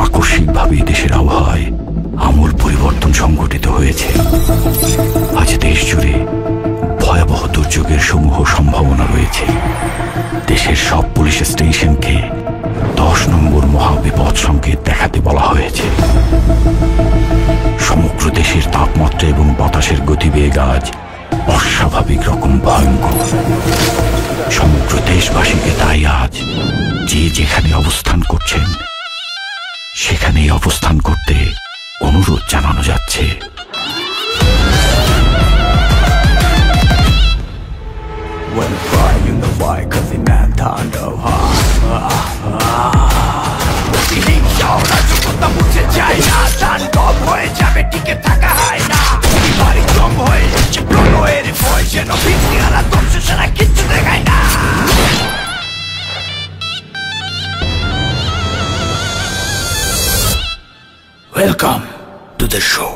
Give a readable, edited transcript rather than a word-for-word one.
আকস্মিকভাবে দেশের আবহাওয়ায় আমূল পরিবর্তন সংঘটিত হয়েছে। আজ দেশ জুড়ে ভয়াবহ দুর্যোগের সমূহ সম্ভাবনা রয়েছে। দেশের সব পুলিশ স্টেশনকে 10 নম্বর মহাবিপদ সংকেত দেখাতে বলা হয়েছে। সমগ্র দেশের তাপমাত্রা এবং বাতাসের গতিবেগ আজ অস্বাভাবিক রকম ভয়ঙ্কর। সমগ্র দেশবাসীকে তাই আজ যে যেখানে অবস্থান করছেন সেখানেই অবস্থান করতে অনুরোধ জানানো যাচ্ছে। Welcome to the show.